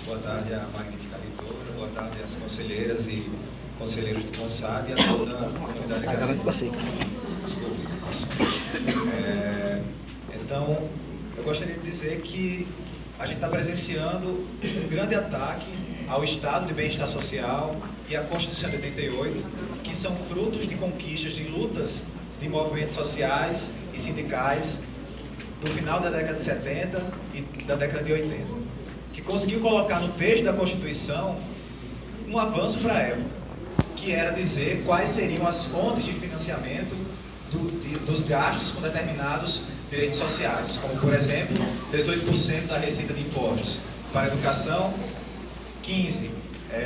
Boa tarde à magnífica leitora, boa tarde às conselheiras e conselheiros do CONSAD e a toda a comunidade acadêmica. Então, eu gostaria de dizer que a gente está presenciando um grande ataque ao Estado de Bem-Estar Social e à Constituição de 88, que são frutos de conquistas, de lutas de movimentos sociais e sindicais do final da década de 70 e da década de 80, que conseguiu colocar no texto da Constituição um avanço para a época, que era dizer quais seriam as fontes de financiamento dos gastos com determinados direitos sociais, como, por exemplo, 18% da receita de impostos para a educação, 15%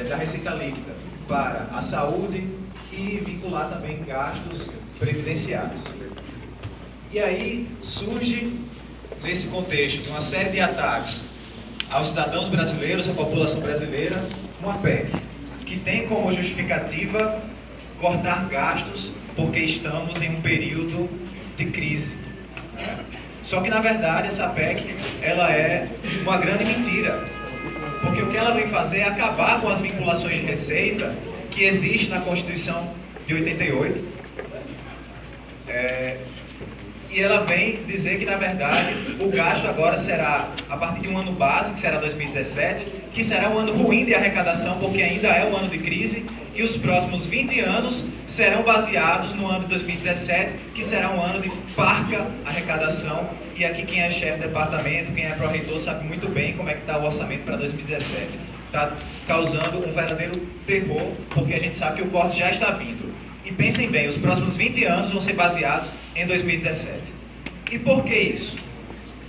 da receita líquida para a saúde e vincular também gastos previdenciários. E aí surge, nesse contexto de uma série de ataques aos cidadãos brasileiros, à população brasileira, uma PEC que tem como justificativa cortar gastos porque estamos em um período de crise. Só que, na verdade, essa PEC ela é uma grande mentira, porque o que ela vem fazer é acabar com as vinculações de receita que existem na Constituição de 88. E ela vem dizer que, na verdade, o gasto agora será a partir de um ano base, que será 2017, que será um ano ruim de arrecadação, porque ainda é um ano de crise, e os próximos 20 anos serão baseados no ano de 2017, que será um ano de parca arrecadação. E aqui quem é chefe de departamento, quem é pró-reitor, sabe muito bem como é que está o orçamento para 2017. Está causando um verdadeiro terror, porque a gente sabe que o corte já está vindo. E pensem bem, os próximos 20 anos vão ser baseados em 2017. E por que isso?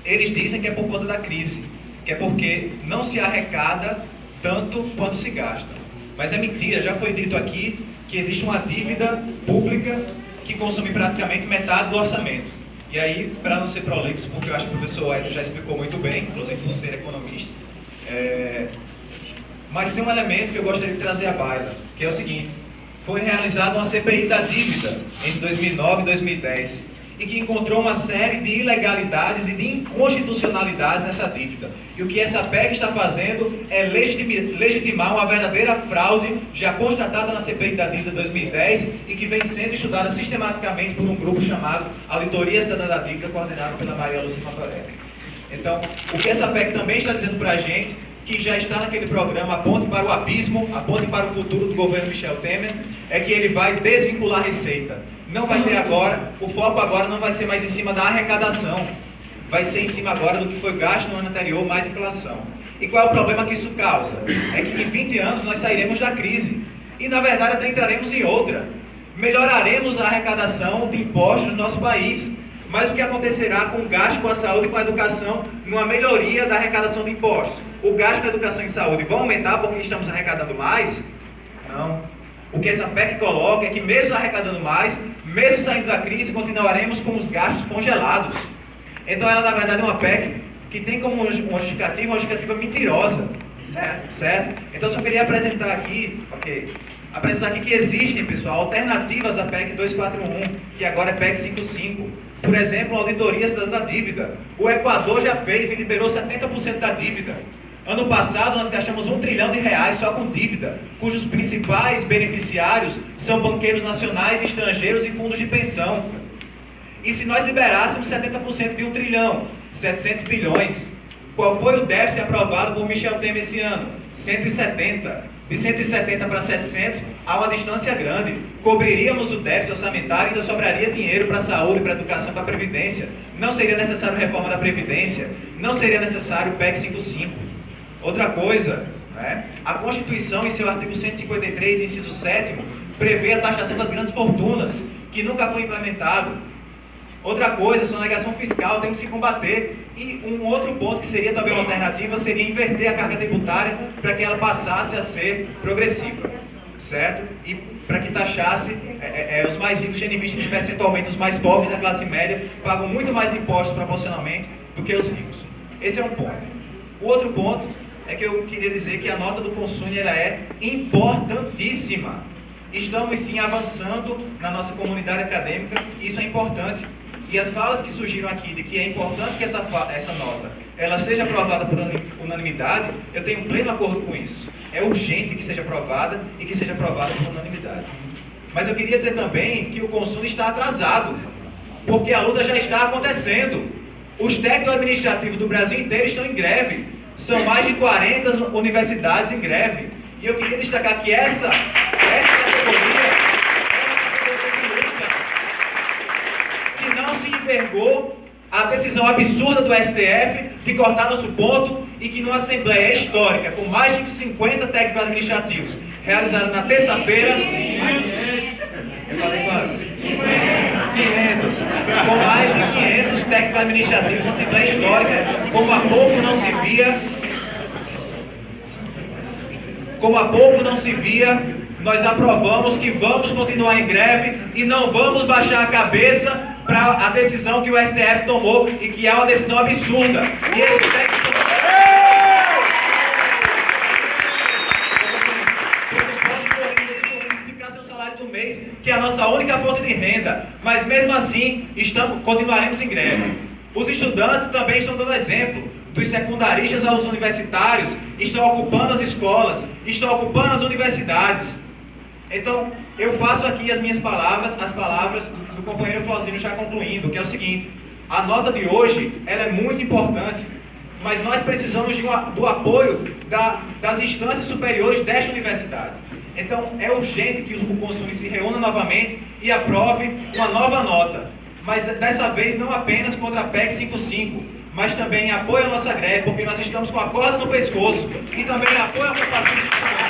Eles dizem que é por conta da crise, que é porque não se arrecada tanto quanto se gasta. Mas é mentira, já foi dito aqui que existe uma dívida pública que consome praticamente metade do orçamento. E aí, para não ser prolixo, porque eu acho que o professor Edson já explicou muito bem, inclusive você é economista, mas tem um elemento que eu gostaria de trazer à baila, que é o seguinte: foi realizada uma CPI da dívida entre 2009 e 2010 e que encontrou uma série de ilegalidades e de inconstitucionalidades nessa dívida. E o que essa PEC está fazendo é legitimar uma verdadeira fraude já constatada na CPI da dívida de 2010 e que vem sendo estudada sistematicamente por um grupo chamado Auditoria Cidadã da Dívida, coordenado pela Maria Lúcia Fantorelli. Então, o que essa PEC também está dizendo para a gente, que já está naquele programa Aponte para o Abismo, Aponte para o Futuro do governo Michel Temer, é que ele vai desvincular a receita. Não vai ter agora, o foco agora não vai ser mais em cima da arrecadação, vai ser em cima agora do que foi gasto no ano anterior, mais inflação. E qual é o problema que isso causa? É que em 20 anos nós sairemos da crise, e na verdade até entraremos em outra. Melhoraremos a arrecadação de impostos no nosso país, mas o que acontecerá com o gasto com a saúde e com a educação numa melhoria da arrecadação de impostos? O gasto com a educação e saúde vai aumentar porque estamos arrecadando mais? Não. O que essa PEC coloca é que mesmo arrecadando mais, mesmo saindo da crise, continuaremos com os gastos congelados. Então ela na verdade é uma PEC que tem como uma justificativa mentirosa. Certo? Então eu só queria apresentar aqui, que existem, pessoal, alternativas à PEC 241, que agora é PEC 55. Por exemplo, a Auditoria Cidadã da Dívida. O Equador já fez e liberou 70% da dívida. Ano passado nós gastamos R$1 trilhão só com dívida, cujos principais beneficiários são banqueiros nacionais, estrangeiros e fundos de pensão. E se nós liberássemos 70% de R$1 trilhão, 700 bilhões, qual foi o déficit aprovado por Michel Temer esse ano? 170. De 170 para 700, há uma distância grande. Cobriríamos o déficit orçamentário e ainda sobraria dinheiro para a saúde, para a educação, para a Previdência. Não seria necessário reforma da Previdência, não seria necessário PEC 55. Outra coisa, a Constituição, em seu artigo 153, inciso 7º, prevê a taxação das grandes fortunas, que nunca foi implementado. Outra coisa, sonegação fiscal, temos que combater. E um outro ponto que seria também uma alternativa seria inverter a carga tributária para que ela passasse a ser progressiva, certo? E para que taxasse os mais ricos, tendo em vista que percentualmente os mais pobres da classe média pagam muito mais impostos proporcionalmente do que os ricos. Esse é um ponto. O outro ponto é que eu queria dizer que a nota do Consune ela é importantíssima. Estamos sim avançando na nossa comunidade acadêmica, e isso é importante. E as falas que surgiram aqui de que é importante que essa nota ela seja aprovada por unanimidade, eu tenho pleno acordo com isso. É urgente que seja aprovada e que seja aprovada por unanimidade. Mas eu queria dizer também que o consumo está atrasado, porque a luta já está acontecendo. Os técnicos administrativos do Brasil inteiro estão em greve. São mais de 40 universidades em greve. E eu queria destacar que essa categoria que não se envergou a decisão absurda do STF de cortar nosso ponto e que numa assembleia histórica com mais de 50 técnicos administrativos realizada na terça-feira, eu falei quantos? 500. Com mais de 500 técnicos administrativos na assembleia histórica, como há pouco não se via, nós aprovamos que vamos continuar em greve e não vamos baixar a cabeça para a decisão que o STF tomou e que é uma decisão absurda. E esses técnicos ficar seu salário do mês, que é a nossa única fonte de renda, mas mesmo assim continuaremos em greve. Os estudantes também estão dando exemplo. Dos secundaristas aos universitários, estão ocupando as escolas, estão ocupando as universidades. Então, eu faço aqui as minhas palavras, as palavras do companheiro Flauzino já concluindo, que é o seguinte: a nota de hoje, ela é muito importante, mas nós precisamos do apoio das instâncias superiores desta universidade. Então, é urgente que o Consune se reúna novamente e aprove uma nova nota, mas dessa vez não apenas contra a PEC 55, mas também apoio à nossa greve, porque nós estamos com a corda no pescoço, e também apoio à ocupação institucional.